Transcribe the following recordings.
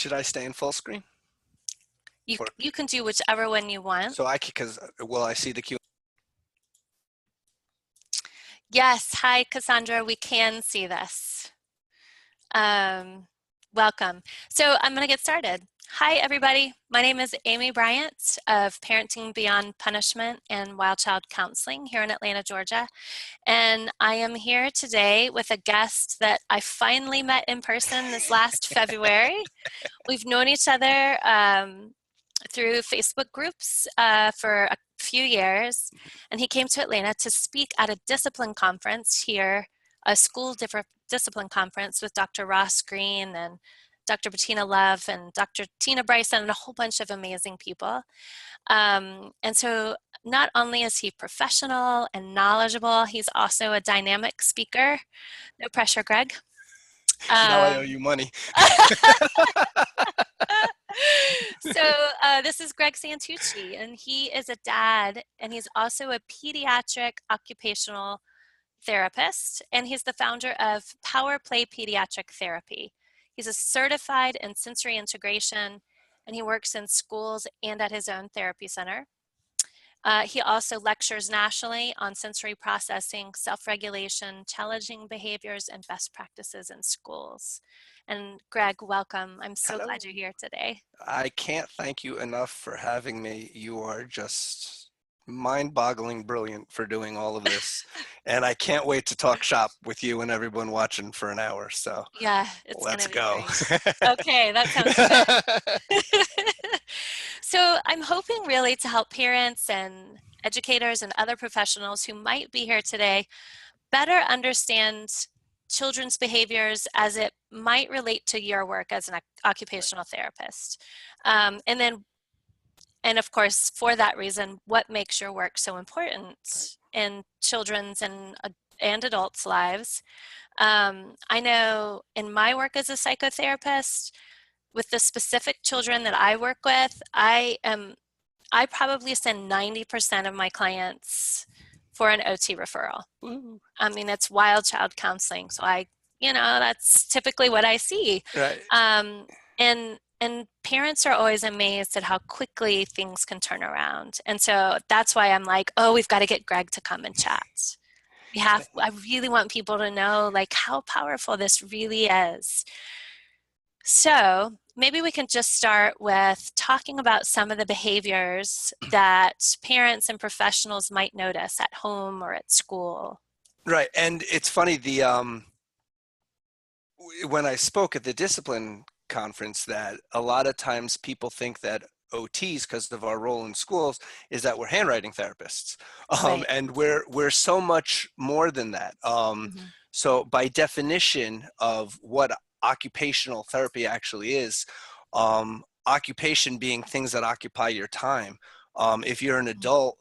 Should I stay in full screen? You can do whichever one you want. So I can, because will I see the Q? Yes, hi Cassandra, we can see this. Welcome. So I'm going to get started. Hi everybody, my name is Amy Bryant of Parenting Beyond Punishment and Wild Child Counseling here in Atlanta, Georgia. And I am here today with a guest that I finally met in person this last February. We've known each other through Facebook groups for a few years, and he came to Atlanta to speak at a discipline conference here, a school discipline conference with Dr. Ross Green and Dr. Bettina Love and Dr. Tina Bryson and a whole bunch of amazing people. And so not only is he professional and knowledgeable, he's also a dynamic speaker. No pressure, Greg. Now I owe you money. So this is Greg Santucci, and he is a dad, and he's also a pediatric occupational therapist, and he's the founder of Power Play Pedatric Therapy. He's a certified in sensory integration, and he works in schools and at his own therapy center. He also lectures nationally on sensory processing, self-regulation, challenging behaviors, and best practices in schools. And Greg, welcome. I'm so Hello. glad you're here today. I can't thank you enough for having me. You are just mind-boggling brilliant for doing all of this. And I can't wait to talk shop with you and everyone watching for an hour. So Yeah, it's let's gonna go. be great. Okay, that sounds good. So I'm hoping really to help parents and educators and other professionals who might be here today better understand children's behaviors as it might relate to your work as an occupational therapist. And of course, for that reason, what makes your work so important in children's and adults' lives. I know in my work as a psychotherapist, with the specific children that I work with, I probably send 90% of my clients for an OT referral. Ooh. I mean, it's wild child counseling, so that's typically what I see. Right. And parents are always amazed at how quickly things can turn around. And so that's why I'm like, oh, we've got to get Greg to come and chat. I really want people to know like how powerful this really is. So maybe we can just start with talking about some of the behaviors that parents and professionals might notice at home or at school. Right. And it's funny, when I spoke at the discipline conference, that a lot of times people think that OTs, because of our role in schools, is that we're handwriting therapists. Right. And we're so much more than that. So by definition of what occupational therapy actually is, occupation being things that occupy your time. If you're an adult,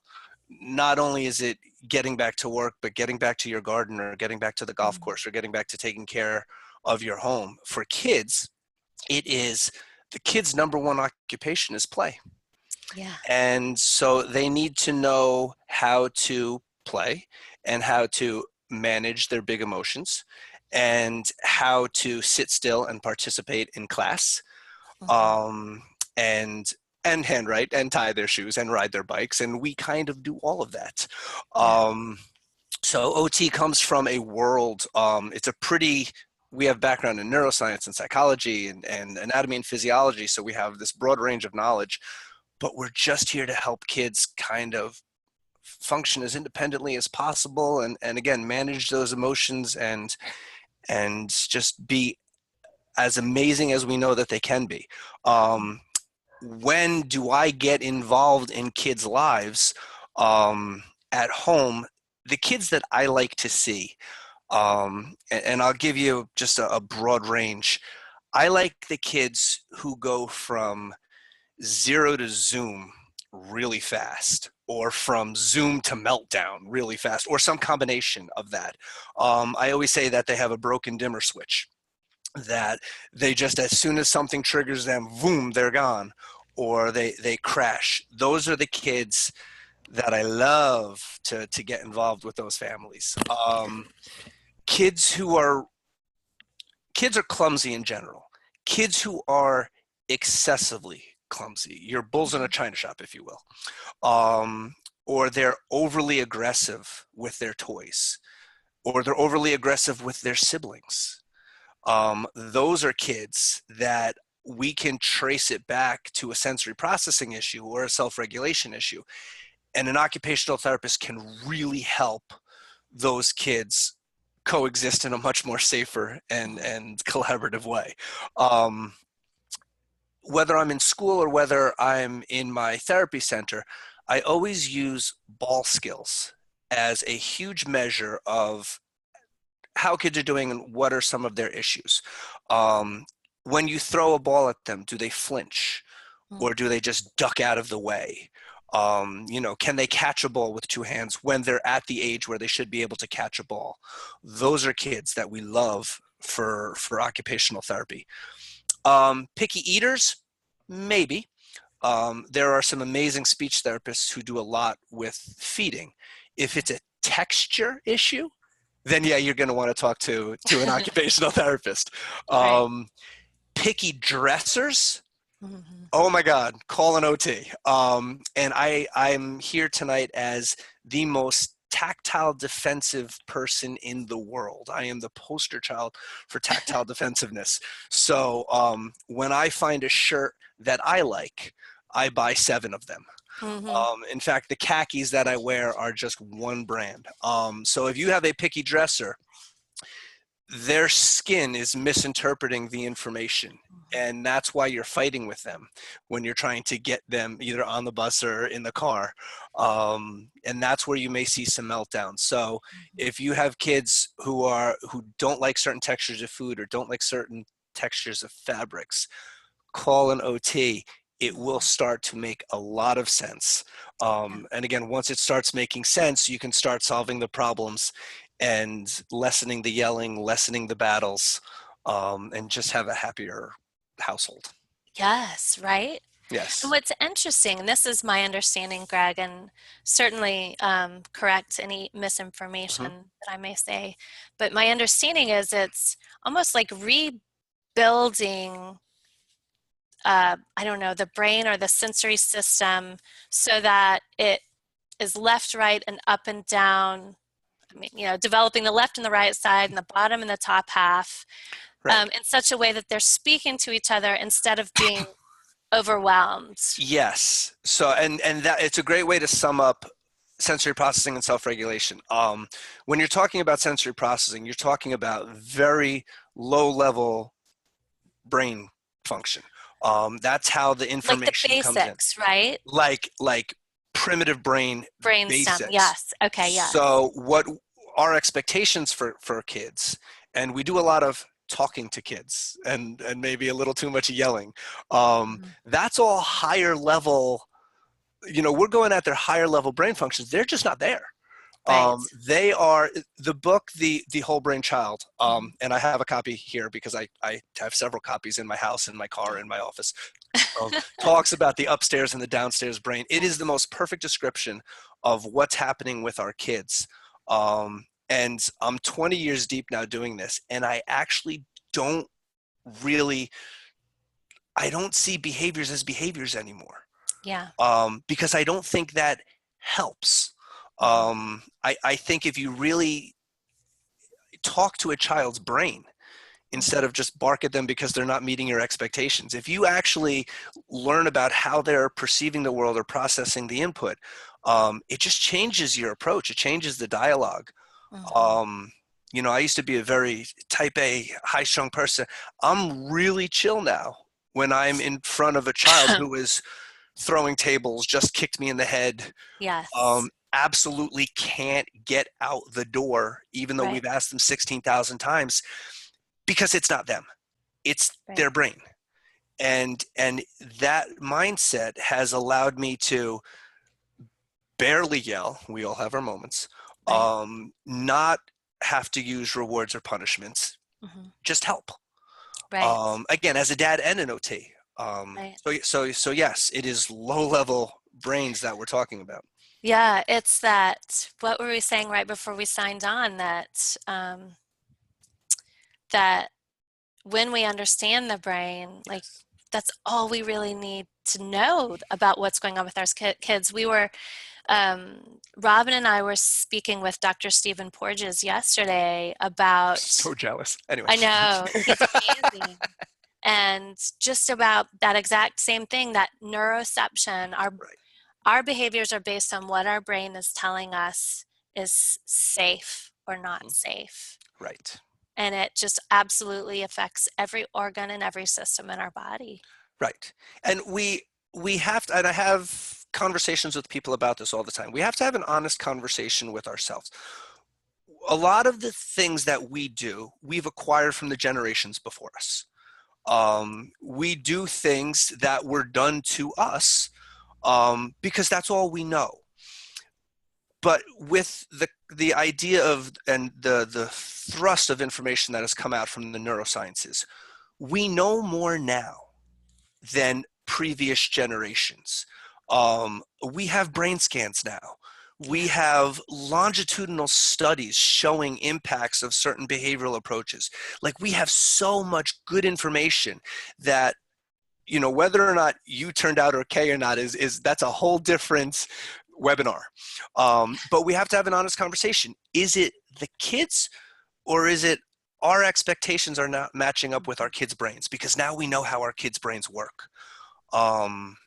not only is it getting back to work, but getting back to your garden or getting back to the golf course or getting back to taking care of your home. For kids, it is the kids' number one occupation is play. Yeah. And so they need to know how to play and how to manage their big emotions and how to sit still and participate in class, and handwrite and tie their shoes and ride their bikes. And we kind of do all of that. So OT comes from a world, we have background in neuroscience and psychology and anatomy and physiology. So we have this broad range of knowledge, but we're just here to help kids kind of function as independently as possible. And again, manage those emotions and just be as amazing as we know that they can be. When do I get involved in kids' lives at home? The kids that I like to see, and I'll give you just a broad range. I like the kids who go from 0 to Zoom really fast, or from Zoom to meltdown really fast, or some combination of that. I always say that they have a broken dimmer switch, that they just, as soon as something triggers them, boom, they're gone, or they crash. Those are the kids that I love to get involved with those families. Kids are clumsy in general. Kids who are excessively clumsy. You're bulls in a Mhm. china shop, if you will. Um, or they're overly aggressive with their toys, or they're overly aggressive with their siblings. Those are kids that we can trace it back to a sensory processing issue or a self-regulation issue. And an occupational therapist can really help those kids coexist in a much more safer Mhm. and collaborative way. Um, Whether I'm in school or whether I'm in my therapy center, I always use ball skills as a huge measure of how kids are doing and what are some of their issues. Um, when you throw a ball at them, do they flinch Mhm. or do they just duck out of the way? Can they catch a ball with two hands when they're at the age where they should be able to catch a ball? Those are kids that we love for occupational therapy. Picky eaters, maybe. There are some amazing speech therapists who do a lot with feeding. If it's a texture issue, then yeah, you're going to want to talk to an occupational therapist. Right. Um, Picky dressers, Mhm. oh my God, call an OT. And I'm here tonight as the most tactile defensive person in the world. I am the poster child for tactile defensiveness. So when I find a shirt that I like, I buy 7 of them. Mhm. In fact, the khakis that I wear are just one brand. So if you have a picky dresser, their skin is misinterpreting the information. Mhm. And that's why you're fighting with them when you're trying to get them either on the bus or in the car. And that's where you may see some meltdowns. So Mhm. if you have kids who don't like certain textures of food or don't like certain textures of fabrics, call an OT. It will Mhm. start to make a lot of sense. Yeah. And again, once it starts making sense, you can start solving the problems and lessening the yelling, lessening the battles, and just have a happier household. Yes, right? And Yes. what's interesting, and this is my understanding, Greg, and certainly correct any Hmm. misinformation that I may say, but my understanding is it's almost like rebuilding, I don't know, the brain or the sensory system so that it is left, right, and up and down. I mean, developing the left and the right side and the bottom and the top half Right. in such a way that they're speaking to each other instead of being overwhelmed. Yes. So, and that it's a great way to sum up sensory processing and self-regulation. When you're talking about sensory processing, you're talking about very low level brain function. That's how the Like the information comes in, basics, right? like primitive brain Brainstem. basics. Yes. Okay. Yes. So what our expectations for kids, and we do a lot of talking to kids and maybe a little too much yelling. Mhm. That's all higher level. We're going at their higher level brain functions. They're just not there. Right. They are the book, the Whole Brain Child, Mhm. and I have a copy here because I have several copies in my house, in my car, in my office. Talks about the upstairs and the downstairs brain. It is the Yes. most perfect description of what's happening with our kids. And I'm 20 years deep now doing this, and I actually don't really, I don't see behaviors as behaviors anymore, Yeah. because I don't think that helps. Mhm. I think if you really talk to a child's brain instead Mhm. of just bark at them because they're not meeting your expectations, if you actually learn about how they're perceiving the world or processing the input, it just changes your approach. It changes the dialogue. Mhm. Um, I used to be a very type A, high strung person. I'm really chill now when I'm in front of a child who is throwing tables, just kicked me in the head, Yes. absolutely can't get out the door, even though Right. we've asked them 16,000 times, because it's not them, it's Right. their brain. And that mindset has allowed me to barely yell. We all have our moments. Right. Not have to use rewards or punishments, Mhm. just help. Right. Again, as a dad and an OT. Right. So yes, it is low level brains that we're talking about. Yeah. It's that. What were we saying right before we signed on? That when we understand the brain, like Yes. that's all we really need to know about what's going on with our kids. Robin and I were speaking with Dr. Stephen Porges yesterday about, So jealous. Anyway. I know, he's amazing. And just about that exact same thing, that neuroception, Right. our behaviors are based on what our brain is telling us is safe or not safe. Right. And it just absolutely affects every organ and every system in our body. Right. And we have to, and I have conversations with people about this all the time. We have to have an honest conversation with ourselves. A lot of the things that we do, we've acquired from the generations before us. We do things that were done to us because that's all we know. But with the idea of and the thrust of information that has come out from the neurosciences, we know more now than previous generations. We have brain scans now. We Yeah. have longitudinal studies showing impacts of certain behavioral approaches. Like we have so much good information that, you know, whether or not you turned out okay or not is that's a whole different webinar. But we have to have an honest conversation. Is it the kids, or is it our expectations are not matching up with our kids' brains? Because now we know how our kids' brains work. Um,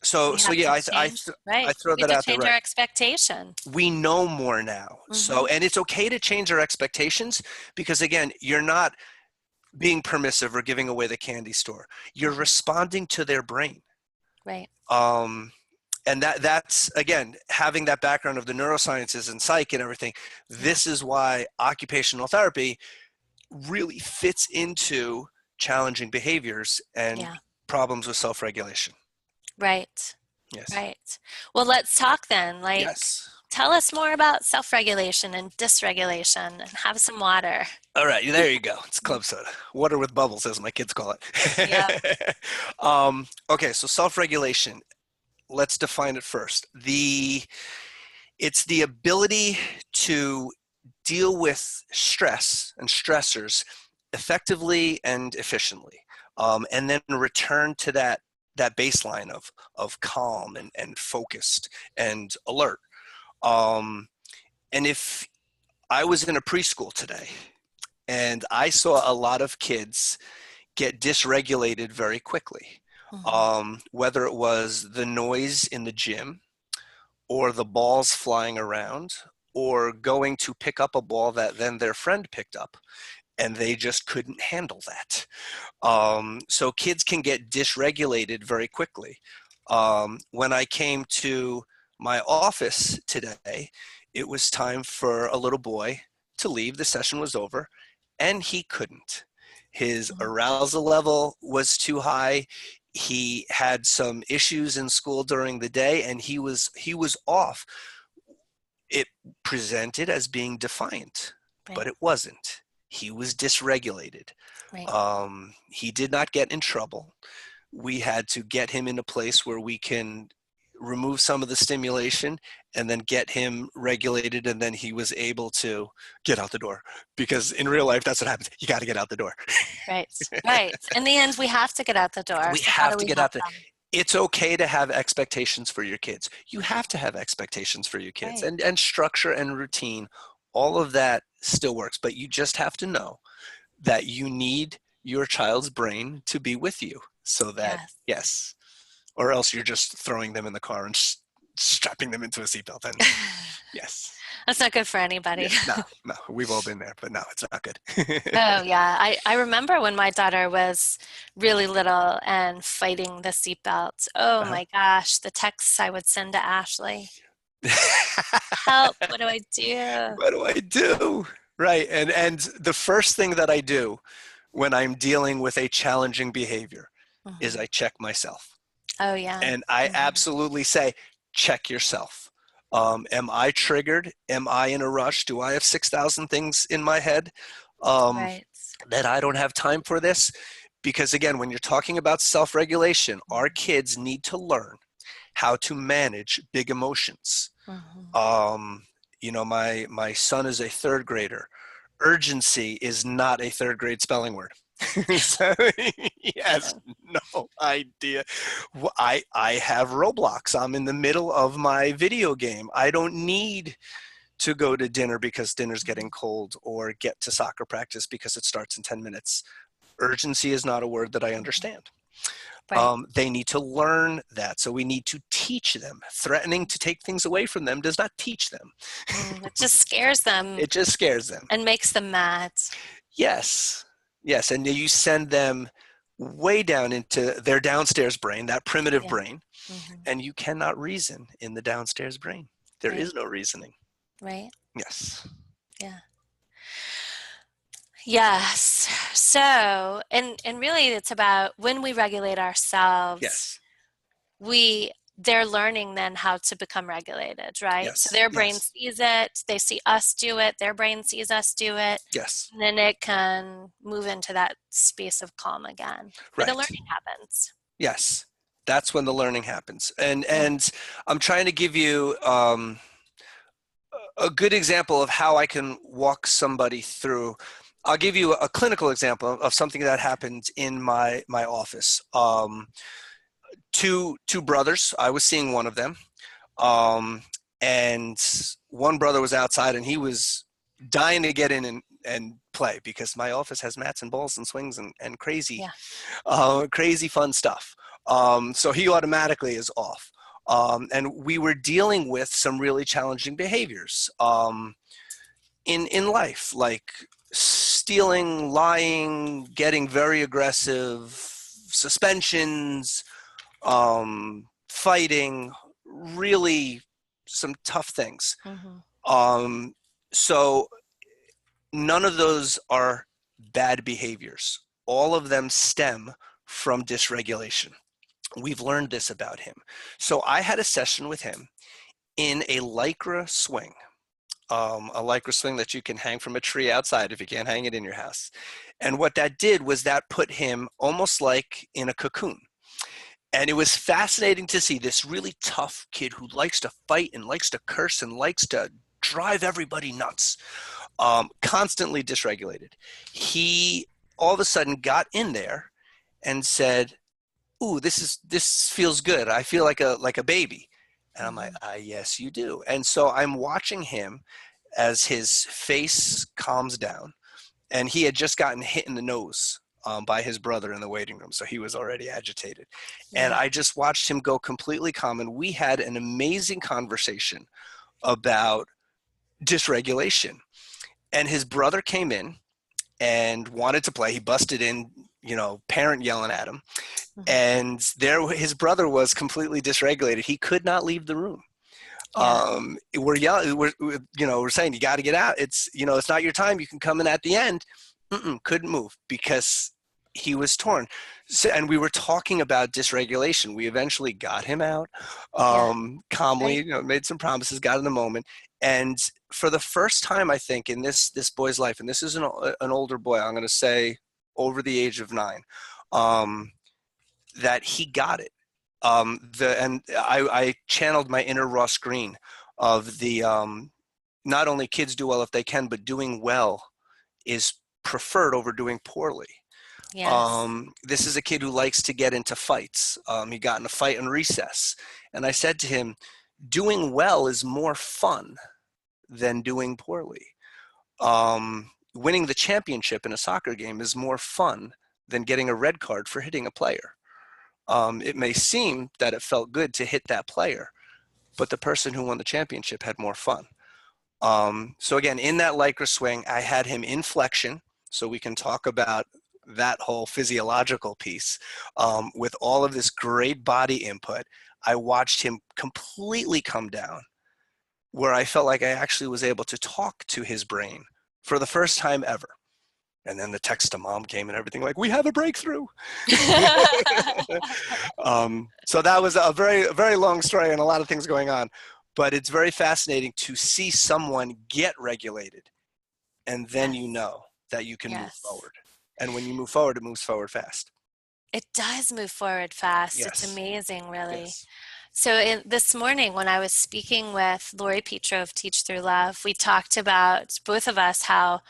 so We so have to yeah, change, I right? throw We have that to out there. change our Right, expectation. we know more now. So, Hmm. and it's okay to change our expectations, because again, you're not being permissive or giving away the candy store. You're Hmm. responding to their brain. Right. Um, and that's again having that background of the neurosciences and psych and everything. Yeah. This is why occupational therapy really fits into challenging behaviors and Yeah. problems with self-regulation. Right. Yes. Right. Well, let's talk then. Yes. Tell us more about self-regulation and dysregulation, and have some water. All right, there you go. It's club soda. Water with bubbles, as my kids call Yeah. it. Okay, so self-regulation. Let's define it first. It's the ability to deal with stress and stressors effectively and efficiently, and then return to that baseline of calm and focused and alert. Um, and if I was in a preschool today and I saw a lot of kids get dysregulated very quickly, Hmm. whether it was the noise in the gym or the balls flying around or going to pick up a ball that then their friend picked up and they just couldn't handle that. So kids can get dysregulated very quickly. When I came to my office today, it was time for a little boy to leave. The session was over, and he couldn't. His Hmm. arousal level was too high. He had some issues in school during the day, and he was off. It presented as being defiant, Right. but it wasn't. He was dysregulated. Right. He did not get in trouble. We had to get him in a place where we can remove some of the stimulation and then get him regulated, and then he was able to get out the door, because in real life that's what happens. You got to get out the door. Right. Right. In the end, we have to get out the door. We So how do have to we get help out the them? It's okay to have expectations for your kids. You have to have expectations for your kids, Right. and structure and routine. All of that still works, but you just have to know that you need your child's brain to be with you, so that, Yes. yes, or else you're just throwing them in the car and strapping them into a seatbelt. And yes, That's not good for yeah, anybody. no, we've all been there, but no, it's not good. Oh, yeah. I remember when my daughter was really little and fighting the seatbelt. Oh Uh-huh. my gosh, the texts I would send to Ashley. Help, what do I do? What do I do? Right. And the first thing that I do when I'm dealing with a challenging behavior is Hmm. I check myself. Oh, yeah. And I Hmm. absolutely say, check yourself. Am I triggered? Am I in a rush? Do I have 6,000 things in my head Right. that I don't have time for this? Because again, when you're talking about self-regulation, our Hmm. kids need to learn how to manage big emotions. Hmm. Um, my son is a third grader. Urgency is not a third grade spelling word. So, yes, no idea. I have Roblox. I'm in the middle of my video game. I don't need to go to dinner because dinner's getting Mhm. cold or get to soccer practice because it starts in 10 minutes. Urgency is not a word that I Mhm. understand. Right. They need to learn that. So we need to teach them. Threatening to take things away from them does not teach them. It just scares them It just scares them. and makes them mad. Yes. Yes. And you send them way down into their downstairs brain, that primitive Yeah. brain, Hmm. and you cannot reason in the downstairs brain. There Right. is no reasoning. Right. Yes. Yeah. Yes. So, and really it's about when we regulate ourselves, Yes. they're learning then how to become regulated, right? So Yes. their brain Yes. sees it, they see us do it, their brain sees us do it, Yes. and then it can move into that space of calm again, where the Right. learning happens. Yes. That's when the learning happens. And Yeah. I'm trying to give you a good example of how I can walk somebody through. I'll give you a clinical example of something that happened in my office. Two brothers. I was seeing one of them, and one brother was outside, and he was dying to get in and play because my office has mats and balls and swings and crazy, Yeah. crazy fun stuff. So he automatically is off. And we were dealing with some really challenging behaviors in life, like stealing, lying, getting very aggressive, suspensions, fighting, really some tough things. Hmm. Um, so none of those are bad behaviors. All of them stem from dysregulation. We've learned this about him. So I had a session with him in a lycra swing that you can hang from a tree outside if you can't hang it in your house. And what that did was that put him almost like in a cocoon. And it was fascinating to see this really tough kid who likes to fight and likes to curse and likes to drive everybody nuts, constantly dysregulated. He all of a sudden got in there and said, "Ooh, this feels good. I feel like a baby." And I'm like, Hmm. yes, you do. And so I'm watching him as his face calms down. And he had just gotten hit in the nose by his brother in the waiting room. So he was already agitated. And Yeah. I just watched him go completely calm. And we had an amazing conversation about dysregulation. And his brother came in and wanted to play. He busted in, parent yelling at him. Hmm. And there, his brother was completely dysregulated. He could not leave the room. Yeah. We're yelling, we're saying you got to get out. It's not your time. You can come in at the end. Couldn't move because he was torn. So, and we were talking about dysregulation. We eventually got him out, Yeah. calmly, Right. made some promises, got in the moment. And for the first time, I think in this boy's life, and this is an older boy, I'm going to say over the age of 9, um, that he got it. And I channeled my inner Ross Green of the not only kids do well if they can, but doing well is preferred over doing poorly. Yes. This is a kid who likes to get into fights. He got in a fight in recess, and I said to him, "Doing well is more fun than doing poorly. Winning the championship in a soccer game is more fun than getting a red card for hitting a player." It may seem that it felt good to hit that player, but the person who won the championship had more fun. So again, in that lycra swing, I had him in flexion, so we can talk about that whole physiological piece. With all of this great body input, I watched him completely come down, where I felt like I actually was able to talk to his brain for the first time ever. And then the text to mom came and everything like, "We have a breakthrough." So that was a very long story and a lot of things going on. But it's very fascinating to see someone get regulated, and then you Yes. know that you can move Yes. forward. And when you move forward, it moves forward fast. It does move forward fast. It's Yes. amazing, really. Yes. So this morning when I was speaking with Lori Petro of Teach Through Love, we talked about both of us how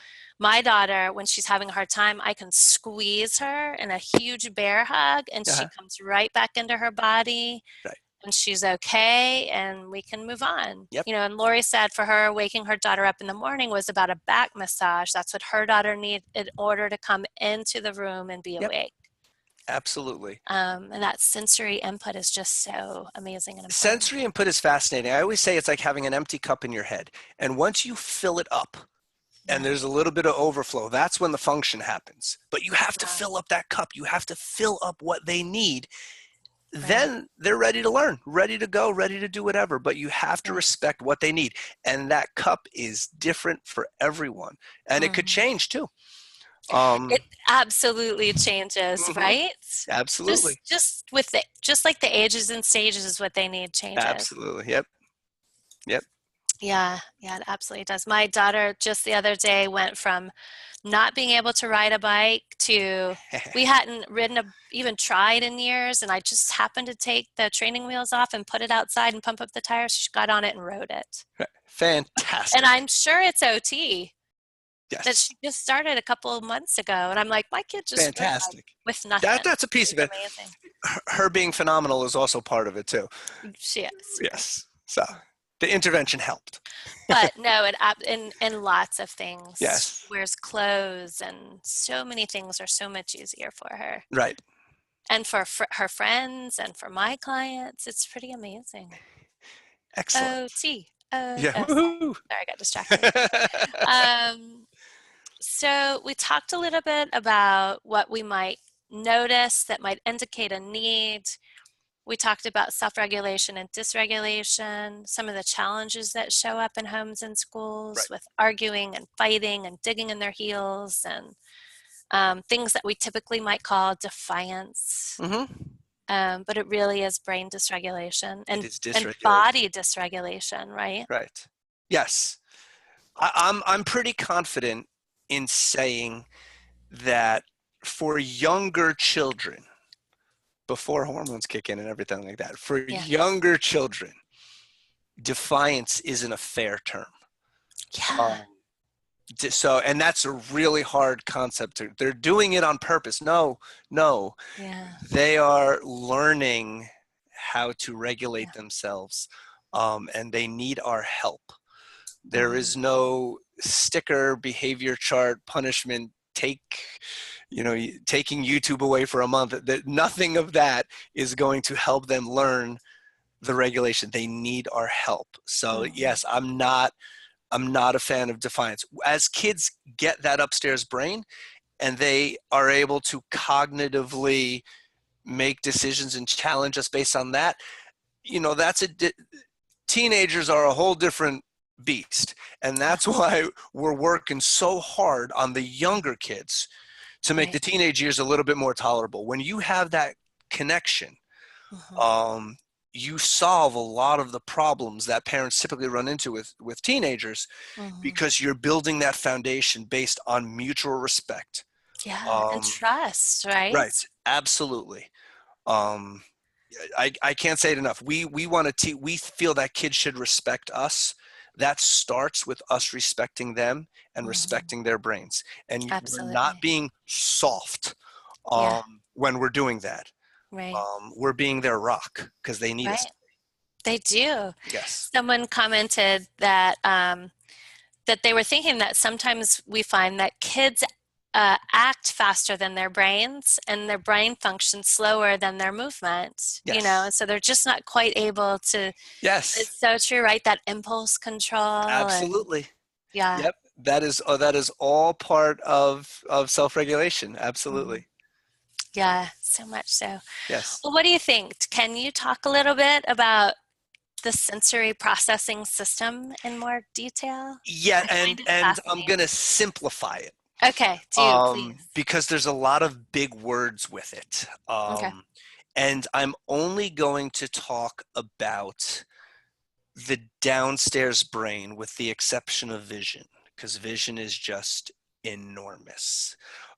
my daughter, when she's having a hard time, I can squeeze her in a huge bear hug and she Uh-huh. comes right back into her body Right. and she's okay and we can move on. Yep. And Lori said for her, waking her daughter up in the morning was about a back massage. That's what her daughter needed in order to come into the room and be Yep. awake. Absolutely. And that sensory input is just so amazing and important. Sensory input is fascinating. I always say it's like having an empty cup in your head. And once you fill it up and Yeah, there's a little bit of overflow, that's when the function happens. But you have to yeah, fill up that cup. You have to fill up what they need. right, Then they're ready to learn, ready to go, ready to do whatever. But you have to right. respect what they need. And that cup is different for everyone. And it could Mhm. change too. Um, It absolutely changes, mhm. right? Absolutely. Just like the ages and stages is what they need changes. Absolutely. Yep. Yep. Yeah, yeah, it absolutely does. My daughter just the other day went from not being able to ride a bike to we hadn't even tried in years, and I just happened to take the training wheels off and put it outside and pump up the tires. She got on it and rode it. And Fantastic. I'm sure it's OT that Yes. she just started a couple of months ago. And I'm like, my kid just rode a bike Fantastic. with nothing. That's a piece She's of it. amazing. Her being phenomenal is also part of it too. She is, Yes. So the intervention helped. but no, in lots of things. She Yes. wears clothes, and so many things are so much easier for her. Right. And for her friends and for my clients, it's pretty amazing. Excellent. OT. Oh, Yeah. oh, Woohoo. sorry, I got distracted. Um, so we talked a little bit about what we might notice that might indicate a need. We talked about self-regulation and dysregulation, some of the challenges that show up in homes and schools Right. with arguing and fighting and digging in their heels and things that we typically might call defiance. Mm-hmm. But it really is brain dysregulation It and, is and dysregulation. body dysregulation, right? Right. Yes. I'm pretty confident in saying that for younger children, before hormones kick in and everything like that, for Yeah. younger children, defiance isn't a fair term. Yeah. Um, so, and that's a really hard concept. They're doing it on purpose. No, no, Yeah. they are learning how to regulate Yeah. themselves, and they need our help. There Mhm. is no sticker, behavior chart, punishment, taking YouTube away for a month. That nothing of that is going to help them learn the regulation. They need our help. So Mhm. yes, I'm not a fan of defiance. As kids get that upstairs brain and they are able to cognitively make decisions and challenge us based on that, that's teenagers are a whole different beast. And Yeah. that's why we're working so hard on the younger kids to make Right. the teenage years a little bit more tolerable. When you have that connection, Mhm. um, you solve a lot of the problems that parents typically run into with teenagers Mhm. because you're building that foundation based on mutual respect. Yeah, and Um, trust, right? right, absolutely. Um, I can't say it enough. We want to we feel that kids should respect us. That starts with us respecting them and Mhm. respecting their brains. And we're not Absolutely. being soft Yeah, when we're doing that. right, We're being their rock because they need us. right. They do. Yes. Someone commented that they were thinking that sometimes we find that kids act faster than their brains and their brain functions slower than their movement, Yes. and so they're just not quite able to. Yes. It's so true, right? That impulse control and Absolutely. yeah. Yep. That is all part of self-regulation. Mhm. Absolutely. Yeah, so much so. Yes. Well, what do you think? Can you talk a little bit about the sensory processing system in more detail? Yeah, I find and it and I'm fascinating. gonna simplify it, Okay, do please. because there's a lot of big words with it, Okay. and I'm only going to talk about the downstairs brain, with the exception of vision, because vision is just enormous.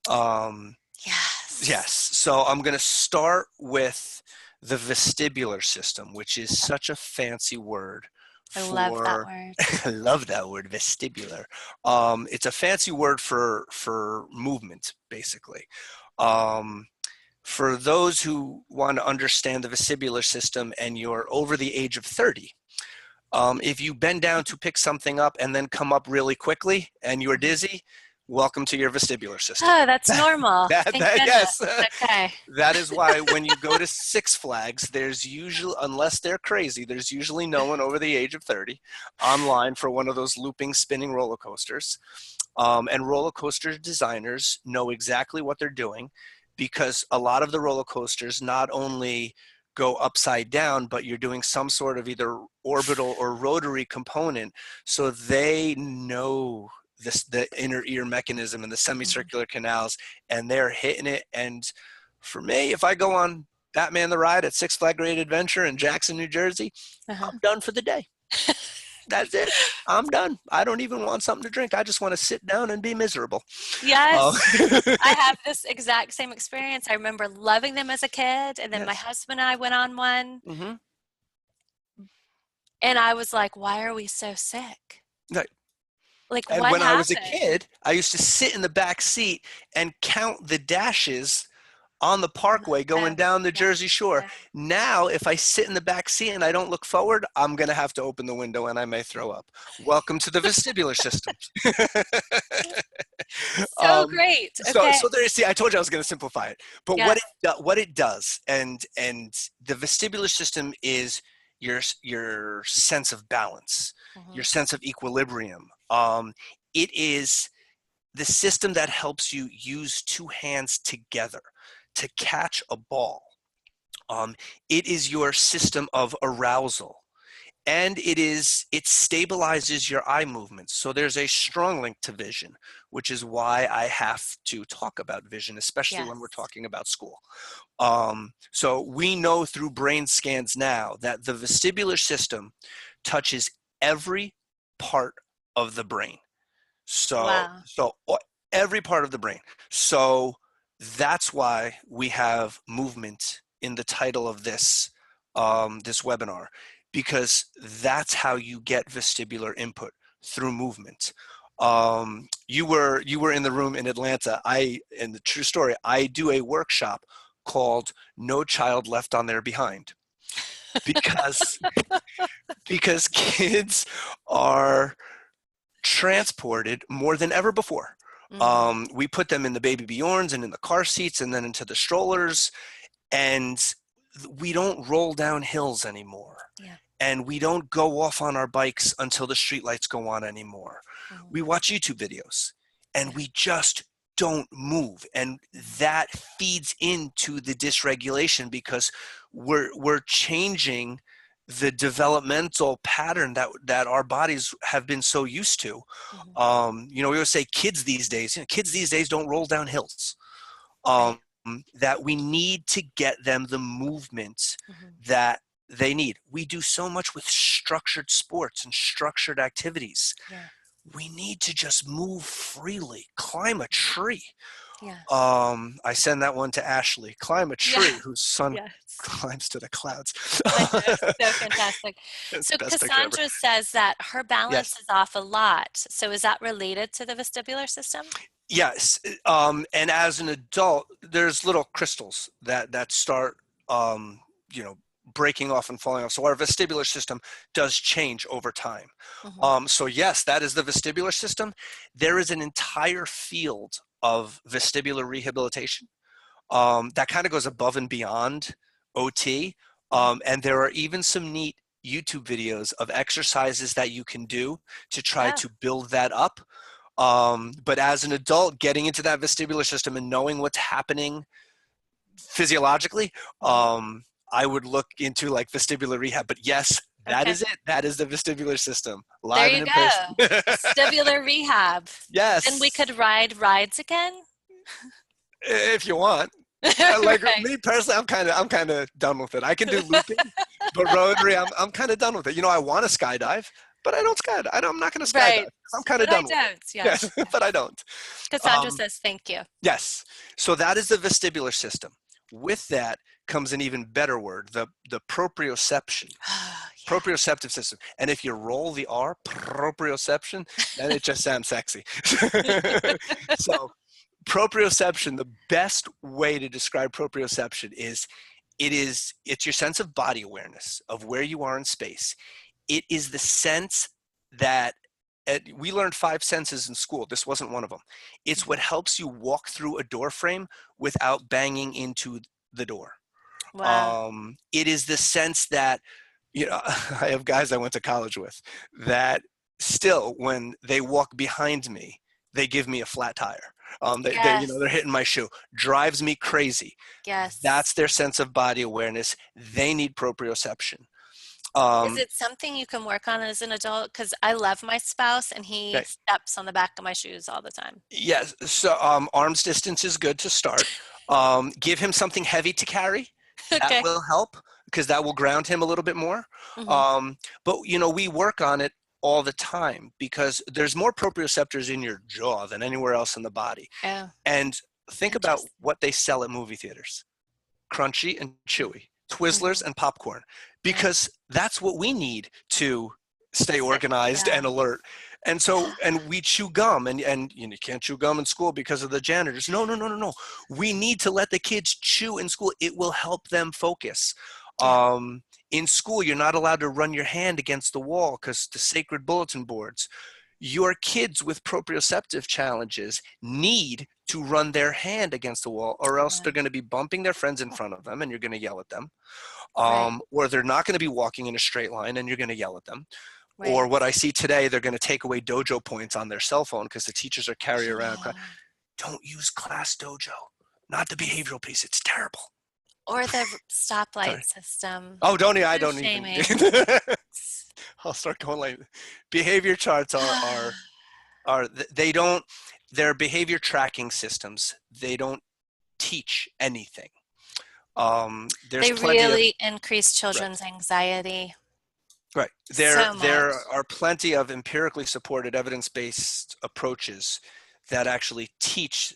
Um, Yes. yes, so I'm going to start with the vestibular system, which is such a fancy word I love that for, word. I love that word, vestibular. It's a fancy word for movement, basically. Um, for those who want to understand the vestibular system and you're over the age of 30, if you bend down to pick something up and then come up really quickly and you're Mhm. dizzy, welcome to your vestibular system. Oh, that's normal. Thank Yes, goodness. Okay. that is why when you go to Six Flags, there's usually, unless they're crazy, there's usually no one over the age of 30 online for one of those looping, spinning roller coasters. And roller coaster designers know exactly what they're doing because a lot of the roller coasters not only go upside down, but you're doing some sort of either orbital or rotary component. So they know the inner ear mechanism and the Mhm. semicircular canals, and they're hitting it. And for me, if I go on Batman the Ride at Six Flag Great Adventure in Jackson, New Jersey, Uh-huh. I'm done for the day. That's it. I'm done. I don't even want something to drink. I just want to sit down and be miserable. Uh, Yes, I have this exact same experience. I remember loving them as a kid, and then my yes. husband and I went on one, Hmm. and I was like, "Why are we so sick? Right. Like, And what when I was a happened?" kid, I used to sit in the back seat and count the dashes on the parkway going Oh, down the yeah, Jersey Shore. yeah. Now, if I sit in the back seat and I don't look forward, I'm going to have to open the window and I may throw up. Welcome to the vestibular system. So great. Okay. So there. See, I told you I was going to simplify it. But Yes. what it does, and the vestibular system is your sense of balance, your Mhm. sense of equilibrium. It is the system that helps you use two hands together to catch a ball. It is your system of arousal, and it stabilizes your eye movements. So there's a strong link to vision, which is why I have to talk about vision, especially when we're Yes. talking about school. So we know through brain scans now that the vestibular system touches every part of the brain. So, Wow. so every part of the brain. So that's why we have movement in the title of this webinar, because that's how you get vestibular input, through movement. You were in the room in Atlanta. In the true story, I do a workshop called "No Child Left on Their Behind," because because kids are transported more than ever before. Mhm. We put them in the baby Bjorns and in the car seats and then into the strollers, and we don't roll down hills anymore. Yeah. And we don't go off on our bikes until the streetlights go on anymore. Mhm. We watch YouTube videos and Yeah. we just don't move. And Mhm. that feeds into the dysregulation because we're changing the developmental pattern that our bodies have been so used to. Mhm. We always say kids these days don't roll down hills. Right. Um, that we need to get them the movement Mhm. that they need. We do so much with structured sports and structured activities. Yeah. We need to just move freely, climb a tree. Yeah. I send that one to Ashley. Climb a Yeah. tree whose son Yes. climbs to the clouds. I know. So fantastic. So Best picture ever. Cassandra says that her balance Yes. is off a lot. So is that related to the vestibular system? Yes. And as an adult, there's little crystals that start, um, you know, breaking off and falling off. So our vestibular system does change over time. Mhm. So yes, that is the vestibular system. There is an entire field of vestibular rehabilitation that kind of goes above and beyond OT. Mhm. And there are even some neat YouTube videos of exercises that you can do to try Yeah. to build that up. But as an adult, getting into that vestibular system and knowing what's happening physiologically, Mhm. I would look into like vestibular rehab. But yes, that Okay. is it. That is the vestibular system, There live and you in person. go. Vestibular rehab. Then we Yes, could ride rides again. if you want. Like Right. me personally, I'm kind of done with it. I can do looping, but rotary, I'm kind of done with it. I want to skydive, but I don't skydive. I'm not going to skydive Right. because I'm kind of But I done with it. don't. Yes, Yes. but I Yes. don't. Cassandra Um, says thank you. yes. So that is the vestibular system. With that comes an even better word, the proprioception. Proprioceptive system. And if you roll the R, proprioception, then it just sounds sexy. So proprioception, the best way to describe proprioception is it's your sense of body awareness of where you are in space. It is the sense that we learned 5 senses in school. This wasn't one of them. It's what helps you walk through a door frame without banging into the door. Wow. It is the sense that, I have guys I went to college with that still, when they walk behind me, they give me a flat tire. They're Yes. hitting my shoe. Drives me crazy. Yes. That's their sense of body awareness. They need proprioception. Is it something you can work on as an adult? Because I love my spouse and he Okay. steps on the back of my shoes all the time. Yes. So arm's distance is good to start. Give him something heavy to carry. That Okay. will help because that will ground him a little bit more. Hmm. But we work on it all the time because there's more proprioceptors in your jaw than anywhere else in the body. Oh, And think about interesting. what they sell at movie theaters: crunchy and chewy, Twizzlers Hmm. and popcorn, Yeah. because that's what we need to stay organized Yeah. and alert. And so, and we chew gum, and you can't chew gum in school because of the janitors. No, no, no, no, no. We need to let the kids chew in school. It will help them focus. Yeah. In school, you're not allowed to run your hand against the wall because the sacred bulletin boards. Your kids with proprioceptive challenges need to run their hand against the wall, or else Yeah. they're going to be bumping their friends in front of them and you're going to yell at them. Right. Or they're not going to be walking in a straight line and you're going to yell at them. Or Right. what I see today, they're going to take away dojo points on their cell phone because the teachers are carrying I around. know. Don't use class dojo, not the It's, behavioral piece. It's terrible. or the stoplight Sorry. system. Oh, don't I No don't even. shaming. I'll start going like behavior charts are they don't, they're behavior tracking systems. They don't teach anything. There's They plenty of really increase right, children's anxiety right. There so there much. are plenty of empirically supported evidence-based approaches that actually teach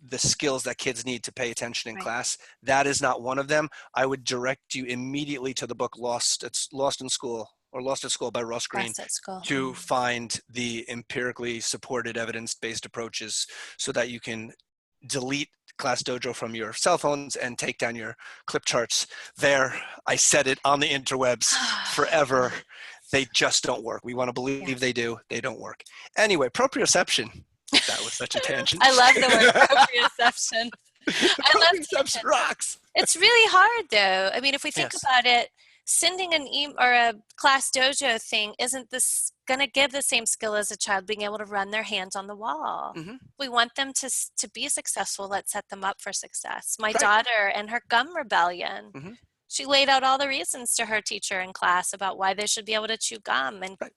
the skills that kids need to pay attention in Right. class. That is not one of them. I would direct you immediately to the book Lost. It's Lost in School or Lost at School by Ross Green Rest at school. to find the empirically supported evidence-based approaches so that you can delete Class Dojo from your cell phones and take down your clip charts there. I said it on the interwebs Yeah. forever. They just don't work. We want to Yeah. believe they do. They don't work. Anyway, proprioception. That was such a tangent. I love the word proprioception. I love Proprioception tangents. rocks. It's really hard though. I mean, if we think Yes. about it, sending an email or a class dojo thing isn't this going to give the same skill as a child being able to run their hands on the wall. Mm-hmm. We want them to be successful. Let's set them up for success. My Right. daughter and her gum rebellion. Mm-hmm. She laid out all the reasons to her teacher in class about why they should be able to chew gum, and Right.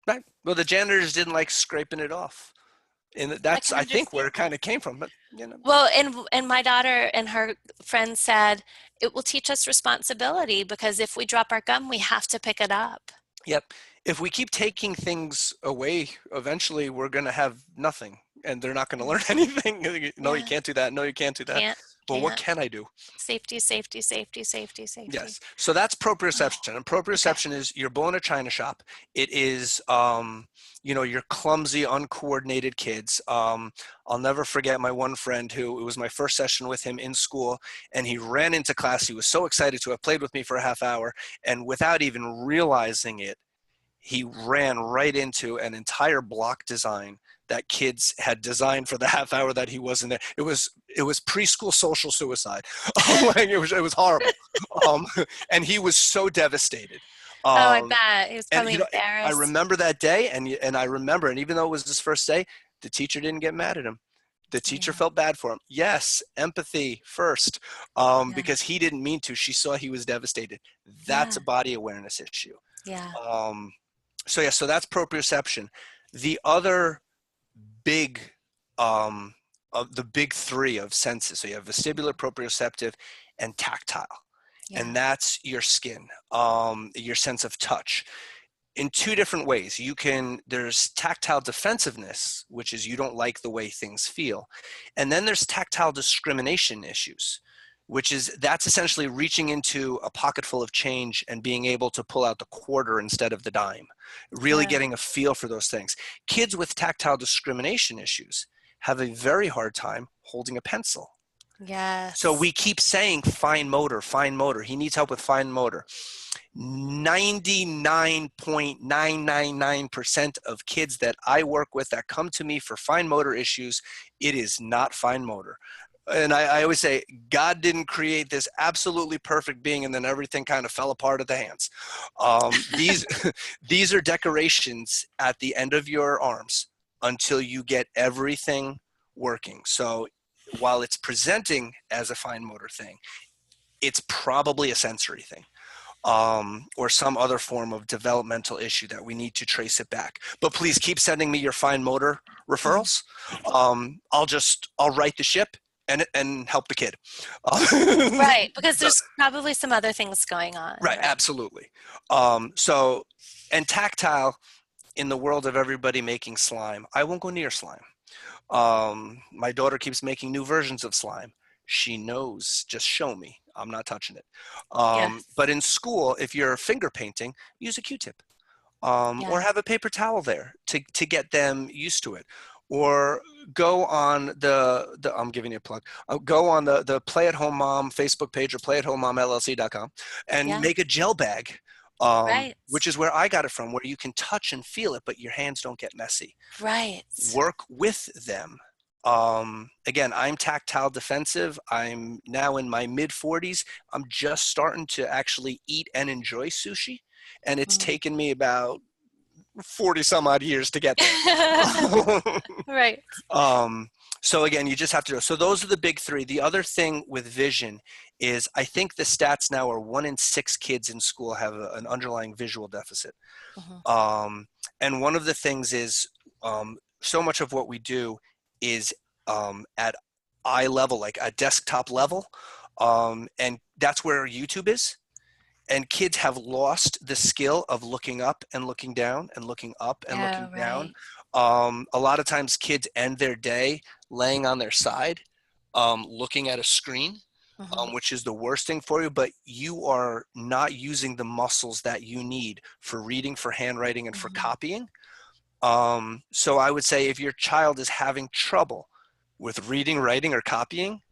Right. Well, the janitors didn't like scraping it off. And I that's, can I think, where understand it that. kind of came from. But, Well, and my daughter and her friend said it will teach us responsibility because if we drop our gum, we have to pick it up. yep. If we keep taking things away, eventually we're going to have nothing and they're not going to Yeah. learn anything. No, you Yeah. can't do that. No, you can't do that. Can't, Well, what can't. can I do? Safety, safety, safety, safety, safety. Yes. So that's Oh, proprioception. And okay. proprioception is you're bull in a china shop. It is, your clumsy, uncoordinated kids. I'll never forget my one friend who, it was my first session with him in school, and he ran into class. He was so excited to have played with me for a half hour. And without even realizing it, he ran right into an entire block design that kids had designed for the half hour that he wasn't there. It was preschool social suicide. Like, it was horrible. Um, and he was so devastated. Oh, I Um, bet. He was and probably I embarrassed. remember that day, and I remember, and even though it was his first day, the teacher didn't get mad at him. The teacher Yeah, felt bad for him. Yes, empathy first, yeah, because he didn't mean to. She saw he was devastated. That's yeah, a body awareness issue. yeah, Um, so that's proprioception. The other big, of the big three of senses. So you have vestibular, proprioceptive, and tactile, yeah, and that's your skin, your sense of touch. In two different ways, there's tactile defensiveness, which is you don't like the way things feel, and then there's tactile discrimination issues. that's essentially reaching into a pocket full of change and being able to pull out the quarter instead of the dime, really Yeah. getting a feel for those things. Kids with tactile discrimination issues have a very hard time holding a pencil. So Yes. we keep saying fine motor, fine motor. He needs help with fine motor. 99.999% of kids that I work with that come to me for fine motor issues, it is not fine motor. And I always say, God didn't create this absolutely perfect being and then everything kind of fell apart at the hands. These, these are decorations at the end of your arms until you get everything working. So while it's presenting as a fine motor thing, it's probably a sensory thing, or some other form of developmental issue that we need to trace it back. But please keep sending me your fine motor Mhm. referrals. I'll right the ship and help the kid. Right, because So, there's probably some other things going on, right, right? absolutely. So, and tactile in the world of everybody making slime, I won't go near slime. My daughter keeps making new versions of slime. She knows, just show me. I'm not touching it. Yes. But in school, if you're finger painting, use a Q-tip, or Yeah. have a paper towel there to get them used to it. Or go on the I'm giving you a plug. Go on the Play at Home Mom Facebook page or playathomemommllc.com and Yeah. make a gel bag, Right. which is where I got it from, where you can touch and feel it, but your hands don't get messy. Right. Work with them. Again, I'm tactile defensive. I'm now in my mid 40s. I'm just starting to actually eat and enjoy sushi. And it's Mm. taken me about 40 some odd years to get there. Right. um, so again, you just have to. So those are the big three. The other thing with vision is I think the stats now are 1 in 6 kids in school have an underlying visual deficit. Mhm. Um, and one of the things is, so much of what we do is at eye level, like a desktop level. And that's where YouTube is. And kids have lost the skill of looking up and looking down and looking up and Yeah, looking down. right. A lot of times kids end their day laying on their side, looking at a screen, Mhm. which is the worst thing for you, but you are not using the muscles that you need for reading, for handwriting, and for Mhm. copying. So I would say if your child is having trouble with reading, writing, or copying,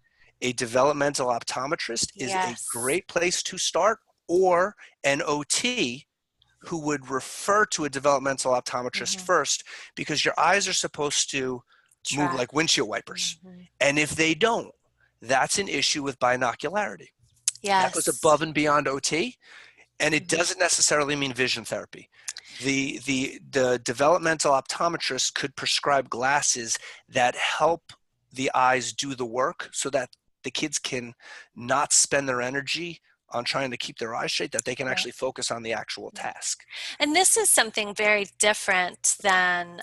a developmental optometrist is a Yes. great place to start, or an OT who would refer to a developmental optometrist Mhm. first, because your eyes are supposed to move Track. like windshield wipers. Mhm. And if they don't, that's an issue with binocularity. That goes Yes. above and beyond OT, and it Mhm. doesn't necessarily mean vision therapy. The developmental optometrist could prescribe glasses that help the eyes do the work so that the kids can not spend their energy on trying to keep their eyes straight, that they can Right. actually focus on the actual Yeah. task. And this is something very different than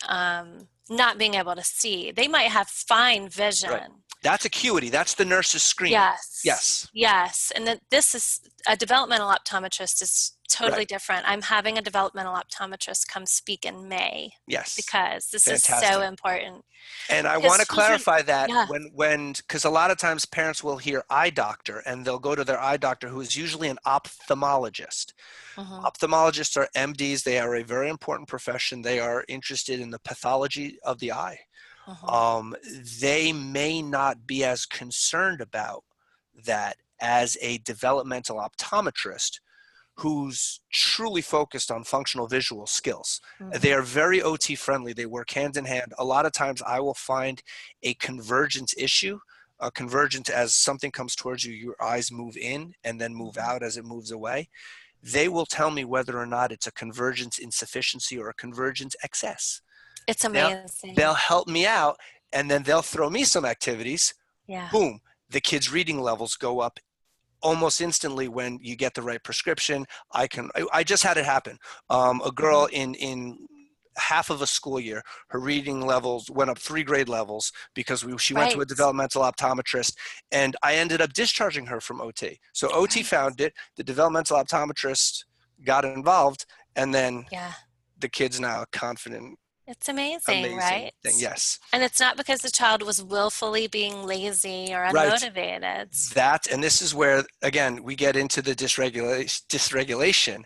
not being able to see. They might have fine Right. vision. That's acuity. That's the nurse's screening. Yes. Yes. Yes. And that this is a developmental optometrist is totally Right. different. I'm having a developmental optometrist come speak in May Yes. because this is so Fantastic. important. And I want Because to children, clarify that yeah. because a lot of times parents will hear eye doctor and they'll go to their eye doctor, who is usually an ophthalmologist. Hmm. Ophthalmologists are MDs. They are a very important profession. They are interested in the pathology of the eye. Hmm. Um, they may not be as concerned about that as a developmental optometrist who's truly focused on functional visual skills. They Hmm. are very OT friendly. They work hand in hand. A lot of times I will find a convergence issue, a convergence as something comes towards you, your eyes move in and then move Hmm. out as it moves away. They will tell me whether or not it's a convergence insufficiency or a convergence excess. It's They'll, they'll amazing. help me out, and then they'll throw me some activities. Yeah. Boom, the kids' reading levels go up almost instantly when you get the right prescription. I just had it happen. A Hmm. girl in half of a school year, her reading levels went up 3 grade levels because she went to a Right. developmental optometrist, and I ended up discharging her from OT. So OT Right. found it, the developmental optometrist got involved, and then Yeah. the kid's now confident. It's amazing, Amazing right? thing. Yes. And it's not because the child was willfully being lazy or Right. unmotivated. That, and this is where, again, we get into the dysregulation.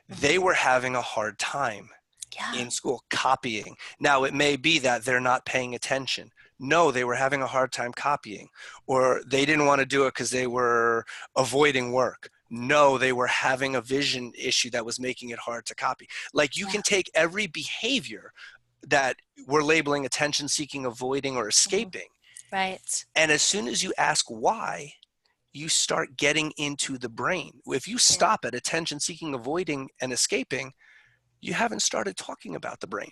They Hmm. were having a hard time Yeah, in school copying. Now, it may be that they're not paying attention. No, they were having a hard time copying, or they didn't want to do it because they were avoiding work. No, they were having a vision issue that was making it hard to copy. Like, you yeah. can take every behavior that we're labeling attention seeking, avoiding, or Hmm. escaping, Right, and as soon as you ask why, you start getting into the brain. If you yeah, stop at attention seeking, avoiding, and escaping, you haven't started talking about the brain.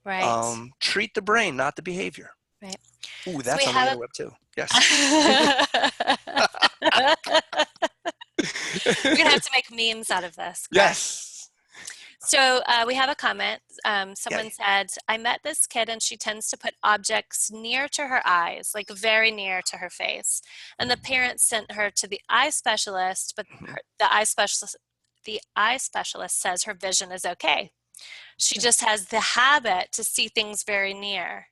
right, Treat the brain, not the behavior. right. Ooh, So we that's on the have interweb too. a Yes. We're gonna have to make memes out of this, Greg. Yes. So we have a comment. Someone Okay. said, I met this kid and she tends to put objects near to her eyes, like very near to her face. And the parents sent her to the eye specialist, but Mhm. the eye specialist says her vision is okay. She Yeah. just has the habit to see things very near.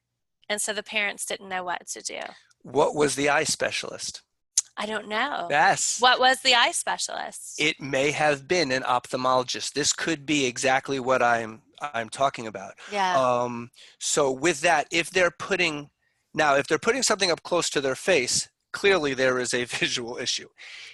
And so the parents didn't know what to do. What was the eye specialist? I don't know. Yes. What was the eye specialist? It may have been an ophthalmologist. This could be exactly what I'm talking about. Yeah, Um, so with that, if they're putting something up close to their face, clearly there is a visual issue.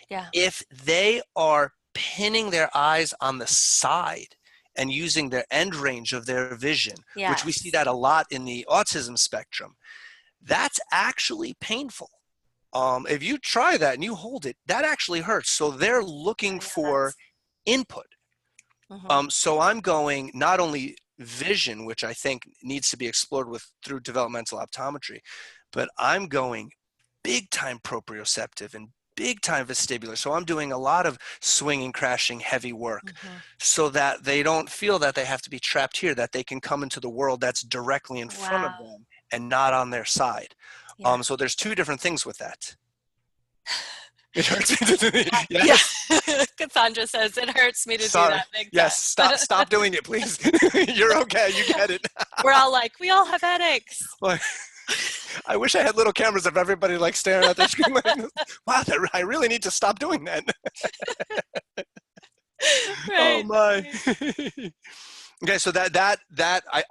yeah, If they are pinning their eyes on the side and using their end range of their vision, which we see yes. that a lot in the autism spectrum, that's actually painful. If you try that and you hold it, that actually hurts. So they're looking I know for that's. input. Hmm. So I'm going not only vision, which I think needs to be explored through developmental optometry, but I'm going big time proprioceptive and big time vestibular. So I'm doing a lot of swinging, crashing, heavy work Hmm. so that they don't feel that they have to be trapped here, that they can come into the world that's directly in front of Wow. them and not on their side. Yeah. So there's two different things with that. It hurts. Yeah. Yes. Cassandra says it hurts me to do Sorry. that big Yes. time. Stop doing it, please. You're okay. You get it. We're all like, we all have headaches. Well, I wish I had little cameras of everybody like staring at their screen. Like, wow, I really need to stop doing that. Oh Right. my. Right. Okay, so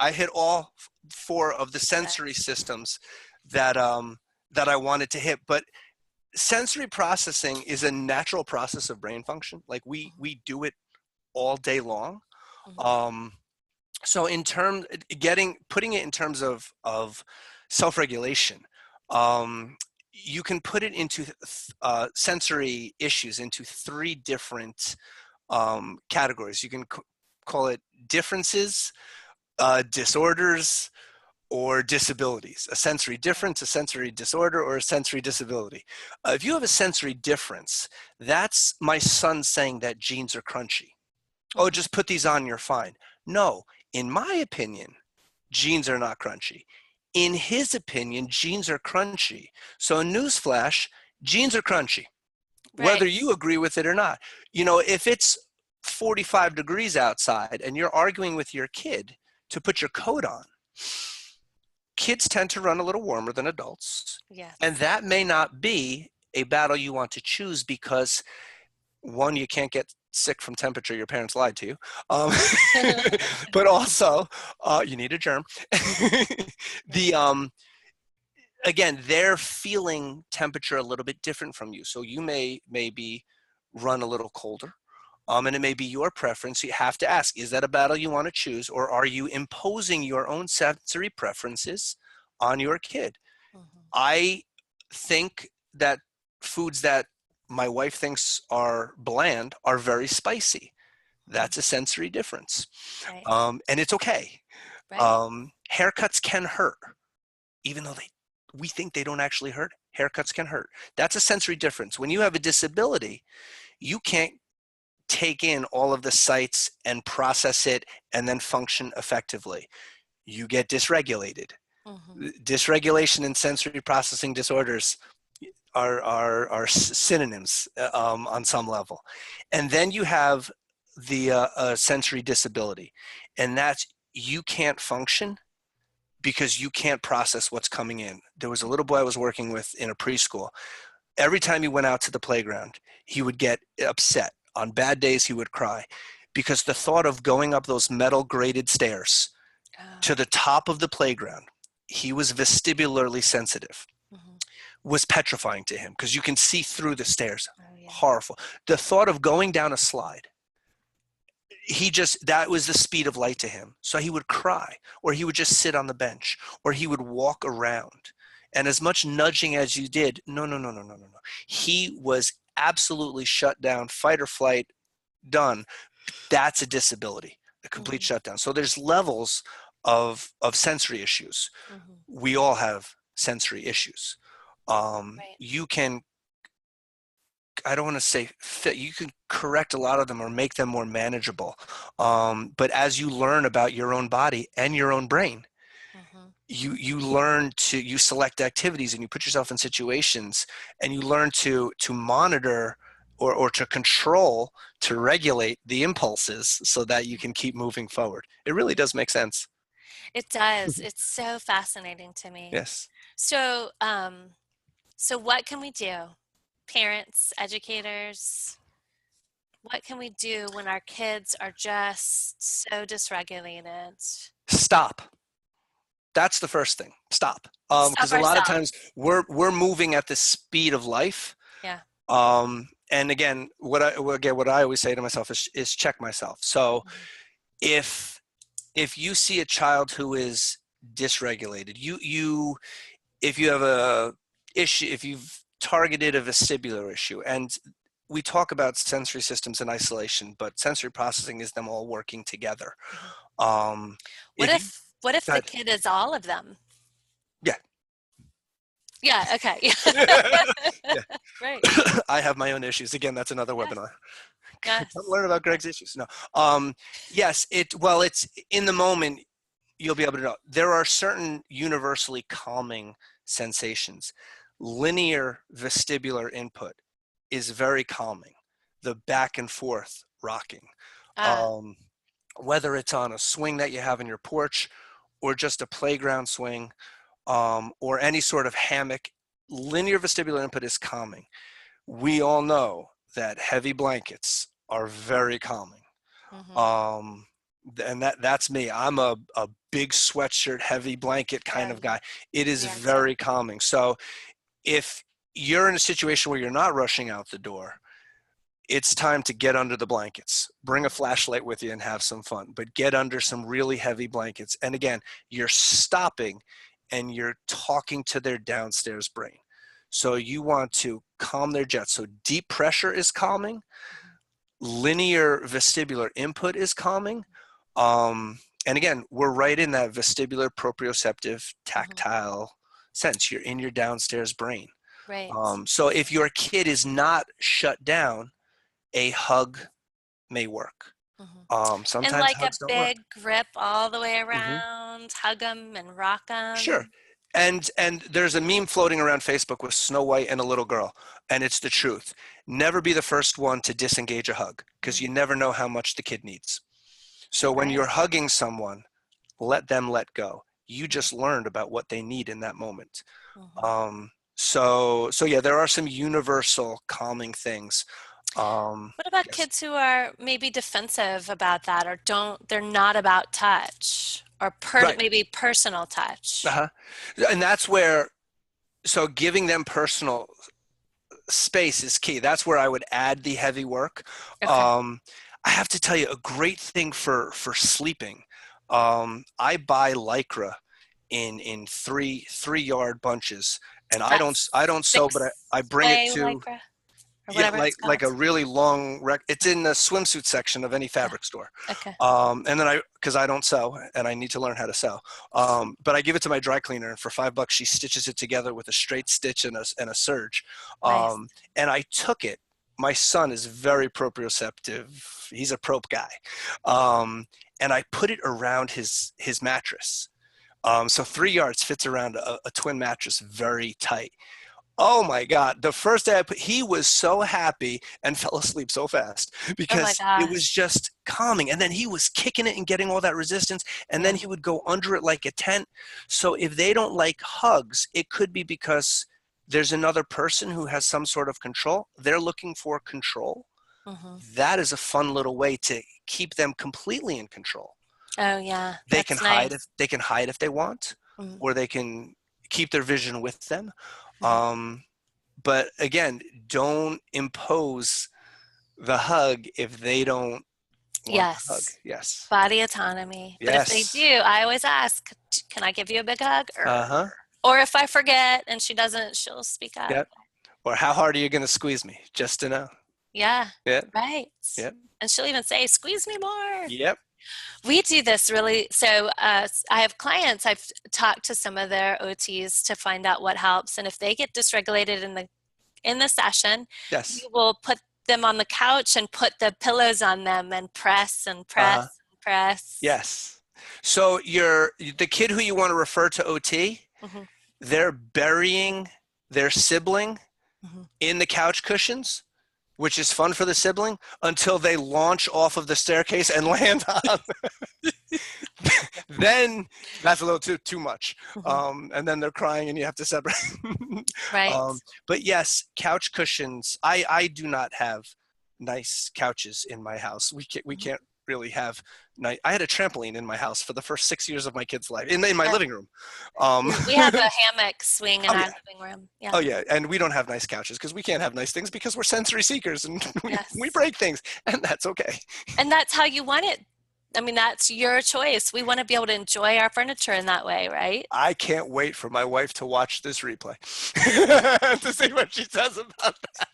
I hit all four of the sensory Perfect. systems that I wanted to hit, but sensory processing is a natural process of brain function. Like we do it all day long. Hmm. Um, so in terms putting it in terms of self-regulation, you can put it into sensory issues into three different categories. You can call it differences, disorders, or disabilities. A sensory difference, a sensory disorder, or a sensory disability. If you have a sensory difference, that's my son saying that jeans are crunchy. Oh, Hmm. just put these on, you're fine. No, in my opinion, jeans are not crunchy. In his opinion, jeans are crunchy. So, newsflash, jeans are crunchy, Right. whether you agree with it or not. You know, if it's 45 degrees outside and you're arguing with your kid to put your coat on, kids tend to run a little warmer than adults. And Yes. that may not be a battle you want to choose because one, you can't get sick from temperature. Your parents lied to you. Um, but also, you need a germ. Yeah. the Again, they're feeling temperature a little bit different from you. So you may maybe run a little colder. And it may be your preference. So you have to ask, is that a battle you want to choose, or are you imposing your own sensory preferences on your kid? Hmm. I think that foods that my wife thinks are bland are very spicy. That's a sensory difference. Right. And it's okay. Right. Haircuts can hurt, even though we think they don't actually hurt. Haircuts can hurt. That's a sensory difference. When you have a disability, you can't take in all of the sights and process it and then function effectively. You get dysregulated. Hmm. Dysregulation and sensory processing disorders are synonyms on some level. And then you have the sensory disability, and that's you can't function because you can't process what's coming in. There was a little boy I was working with in a preschool. Every time he went out to the playground, he would get upset. On bad days, he would cry because the thought of going up those metal grated stairs to Oh. the top of the playground, he was vestibularly sensitive, Hmm. was petrifying to him because you can see through the stairs. Oh yeah. Horrible. The thought of going down a slide, that was the speed of light to him. So he would cry, or he would just sit on the bench, or he would walk around. And as much nudging as you did, no, no, no, no, no, no, no. He was absolutely shut down, fight or flight, done. That's a disability, a complete Hmm. shutdown. So there's levels of sensory issues. Hmm. We all have sensory issues. Right. You can, I don't want to say fit, you can correct a lot of them or make them more manageable. But as you learn about your own body and your own brain, Hmm. you learn to, you select activities and you put yourself in situations and you learn to monitor or to control, to regulate the impulses so that you can keep moving forward. It really does make sense. It does. It's so fascinating to me. Yes. So, so what can we do? Parents, educators, what can we do when our kids are just so dysregulated? Stop. That's the first thing. Stop. Stop Because a lot of ourselves. times we're moving at the speed of life. Yeah. And again, what I always say to myself is check myself. So Mhm. if you see a child who is dysregulated, if you have a issue, if you've targeted a vestibular issue, and we talk about sensory systems in isolation, but sensory processing is them all working together. Mhm. Um, What if you if what if the got, kid is all of them? yeah, Yeah, okay. yeah, Right. I have my own issues. Again, that's another Yes. webinar. Come Yes. learn about Okay. Greg's issues. No. Yes, it's in the moment, you'll be able to know. There are certain universally calming sensations. Linear vestibular input is very calming. The back and forth rocking. Ah, Um, Whether it's on a swing that you have in your porch or just a playground swing, or any sort of hammock, linear vestibular input is calming. We all know that heavy blankets are very calming. mhm. Um, and that's me. I'm a big sweatshirt, heavy blanket kind Oh, of yeah. guy. It is We are too. very calming. So if you're in a situation where you're not rushing out the door, it's time to get under the blankets. Bring a Mhm. flashlight with you and have some fun, but get under some really heavy blankets. And again, you're stopping and you're talking to their downstairs brain. So you want to calm their jets. So deep pressure is calming, Mhm. linear vestibular input is calming. And again, we're right in that vestibular, proprioceptive, Mhm. tactile sense. You're in your downstairs brain. Right. So if your kid is not shut down, a hug may work. Mhm. And Sometimes like a hugs don't work. big grip all the way Hmm. around, hug them and rock Sure. them. And there's a meme floating around Facebook with Snow White and a little girl, and it's the truth. Never be the first one to disengage a hug because you Mm. never know how much the kid needs. So when you're Right. hugging someone, let them let go. You Mm. just learned about what they need in that moment. Mhm. So yeah, there are some universal calming things. What about Yes, kids who are maybe defensive about that or they're not about touch or right. maybe personal touch? Uh-huh. And that's where, so giving them personal space is key. That's where I would add the heavy work. Okay. Um, I have to tell you, a great thing for sleeping. I buy Lycra in three yard bunches, and That's I don't sew, but six I bring it way to, lycra or yeah, whatever it's like called. a really long rec. It's in the swimsuit section of any Yeah. fabric store. Okay. And then because I don't sew and I need to learn how to sew. But I give it to my dry cleaner, and for $5, she stitches it together with a straight stitch and a serge. Nice. And I took it. My son is very proprioceptive. He's a prop guy. And I put it around his mattress. So 3 yards fits around a twin mattress very tight. Oh my God. The first day he was so happy and fell asleep so fast Oh my because it was gosh. just calming. And then he was kicking it and getting all that resistance. And then Yeah. he would go under it like a tent. So if they don't like hugs, it could be because there's another person who has some sort of control. They're looking for control. Hmm. That is a fun little way to keep them completely in control. Oh yeah, They can that's hide nice. if they want, Mm-hmm. or they can keep their vision with them. Mm-hmm. Um, but again, don't impose the hug if they don't want the hug. Yes, Yes. body autonomy. But if they Yes. do, I always ask, can I give you a big hug? Uh-huh. Or if I forget and she doesn't, she'll speak up. Yep. Or how hard are you going to squeeze me? Just to know. Yeah, Yep. right. Yep. And she'll even say, squeeze me more. Yep. We do this really. So I have clients, I've talked to some of their OTs to find out what helps. And if they get dysregulated in the session, we Yes. will put them on the couch and put the pillows on them and press and Uh-huh. press and press. Yes. So the kid who you want to refer to OT, Hmm. they're burying their sibling Hmm. in the couch cushions, which is fun for the sibling until they launch off of the staircase and land on. Then that's a little too much. Hmm. And then they're crying and you have to separate. Right. But yes, couch cushions. I do not have nice couches in my house. We Mhm. can't really have nice. I had a trampoline in my house for the first 6 years of my kid's life in my Uh, living room. Um, yeah, we have a hammock swing in oh our yeah. living room. Oh Yeah. yeah, and we don't have nice couches because we can't have nice things because we're sensory seekers and we Yes. break things, and that's okay. And that's how you want it. I mean, that's your choice. We want to be able to enjoy our furniture in that way, right? I can't wait for my wife to watch this replay to see what she says about that.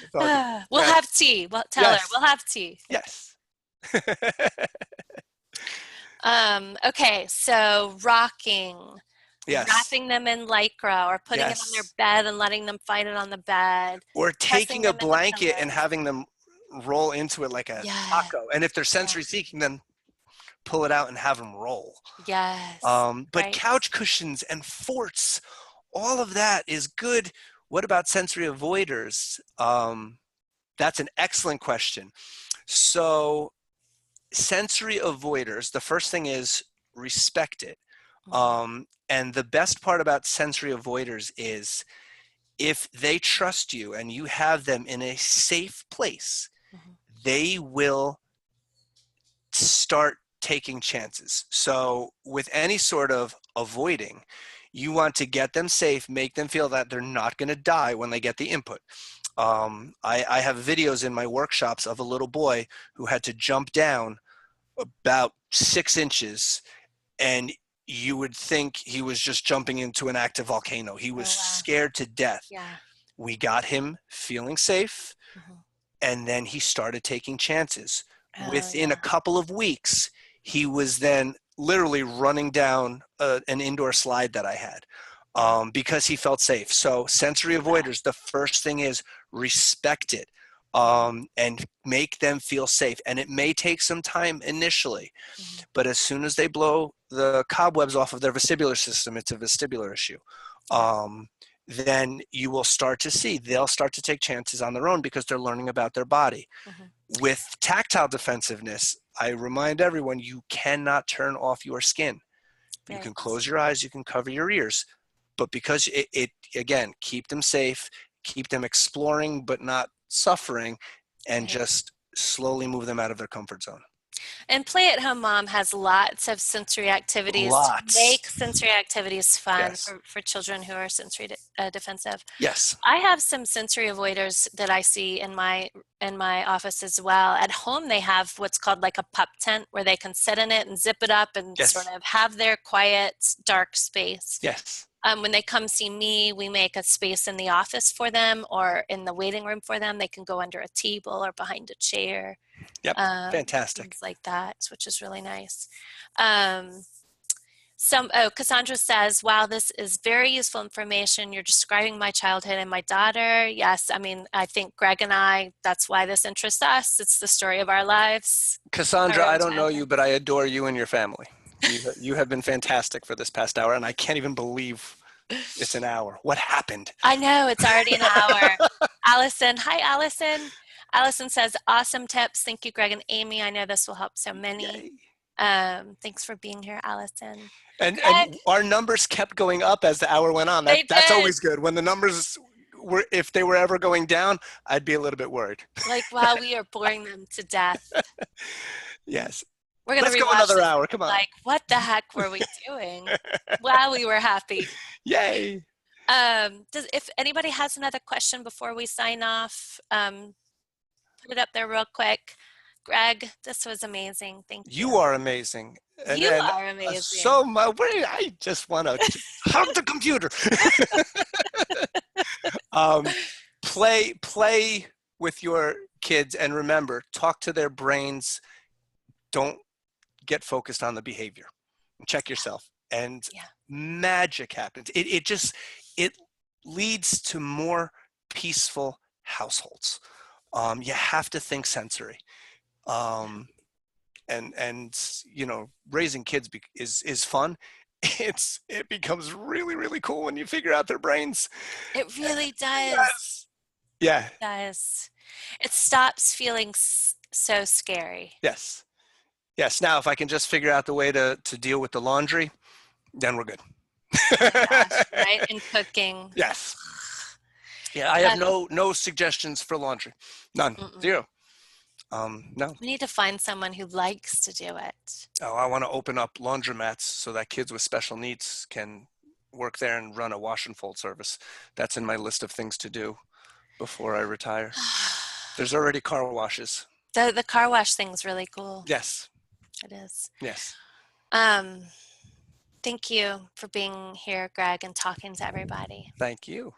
It's all good. We'll Yes, have tea. Well, tell her yes, we'll have tea. yes. Okay, so rocking, Yes, wrapping them in Lycra or putting it on their yes. bed and letting them fight it on the bed, Or pressing taking a them into blanket and pillows. having them roll into it like a Yeah, taco. And if they're yeah, sensory seeking, then pull it out and have them roll. yes, But right. couch cushions and forts, all of that is good. What about sensory avoiders? That's an excellent question. So, sensory avoiders, the first thing is respect it. Mhm, And the best part about sensory avoiders is if they trust you and you have them in a safe place, mhm, they will start taking chances. So, with any sort of avoiding, you want to get them safe, make them feel that they're not going to die when they get the input. I have videos in my workshops of a little boy who had to jump down about 6 inches, and you would think he was just jumping into an active volcano. He was oh wow, scared to death. yeah, We got him feeling safe, mhm, and then he started taking chances. oh Within a yeah, couple of weeks, he was then literally running down an indoor slide that I had yeah, because he felt safe. So, sensory yeah, avoiders, the first thing is respect it and make them feel safe. And it may take some time initially, mhm, but as soon as they blow the cobwebs off of their vestibular system, it's a vestibular issue. yeah, Um, then you will start to see they'll start to take chances on their own because they're learning about their body. mhm, With tactile defensiveness, I remind everyone you cannot turn off your skin. You can right. close your eyes, you can cover your ears, but because it again, keep them safe, keep them exploring but not suffering, and Right. just slowly move them out of their comfort zone. And Play at Home Mom has lots of sensory activities to Lots. make sensory activities fun Yes. for children who are sensory defensive. Yes. I have some sensory avoiders that I see in my office as well. At home, they have what's called like a pup tent where they can sit in it and zip it up and sort Yes. of have their quiet, dark space. Yes. When they come see me, we make a space in the office for them or in the waiting room for them. They can go under a table or behind a chair, Yep. Fantastic. things like that, which is really nice. Um, Cassandra says, wow, this is very useful information. You're describing my childhood and my daughter. Yes, I mean, I think Greg and I, that's why this interests us. It's the story of our lives, our Cassandra, own I don't know you, childhood. but I adore you and your family. You have been fantastic for this past hour, and I can't even believe it's an hour. What happened? I know, it's already an hour. Allison, hi, Allison. Allison says, awesome tips. Thank you, Greg and Amy. I know this will help so many. Yay. Thanks for being here, Allison. And Greg, our numbers kept going up as the hour went on. they That's did. always good. When the numbers were, if they were ever going down, I'd be a little bit worried. Like, wow, we are boring them to death. Yes. We're going to Let's go rewatch another this hour. and Come be on. like, what the heck were we doing? Wow, we were happy. Yay. If anybody has another question before we sign off, put it up there real quick. Greg, this was amazing. Thank You you. are amazing. You And are amazing. so much. I just want to hug the computer. um, play with your kids, and remember, talk to their brains. Don't get focused on the behavior. Check yourself, and Yeah. magic happens. It leads to more peaceful households. You have to think sensory. And raising kids is fun. It becomes really, really cool when you figure out their brains. It really does. Yes. Yeah. It does. It stops feeling so scary. Yes. Yes. Now, if I can just figure out the way to deal with the laundry, then we're good. Oh my gosh, right? And cooking. Yes. Yeah, I have no suggestions for laundry. None. Mm-mm. Zero. No. We need to find someone who likes to do it. Oh, I want to open up laundromats so that kids with special needs can work there and run a wash and fold service. That's in my list of things to do before I retire. There's already car washes. The car wash thing's really cool. Yes. It is. Yes. Thank you for being here, Greg, and talking to everybody. Thank you.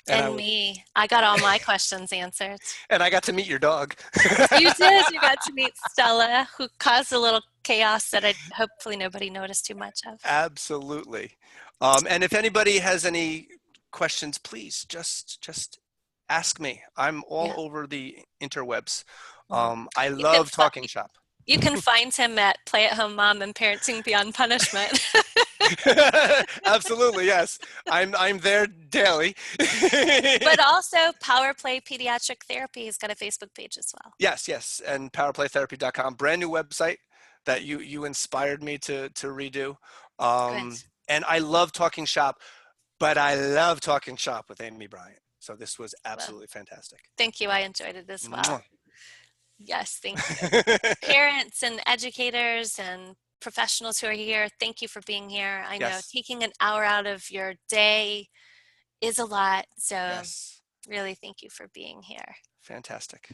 And me. I got all my questions answered. And I got to meet your dog. You did. You got to meet Stella, who caused a little chaos that hopefully nobody noticed too much of. Absolutely. And if anybody has any questions, please just ask me. I'm all over the interwebs. I love talking shop. You can find him at Play at Home Mom and Parenting Beyond Punishment. Absolutely, yes. I'm there daily. But also Power Play Pediatric Therapy has got a Facebook page as well. Yes. And powerplaytherapy.com, brand new website that you inspired me to redo. And I love talking shop, but I love talking shop with Amy Bryant. So this was absolutely fantastic. Thank you. I enjoyed it as well. Mwah. Yes, thank you. Parents and educators and professionals who are here, thank you for being here. I know taking an hour out of your day is a lot. So really thank you for being here. Fantastic.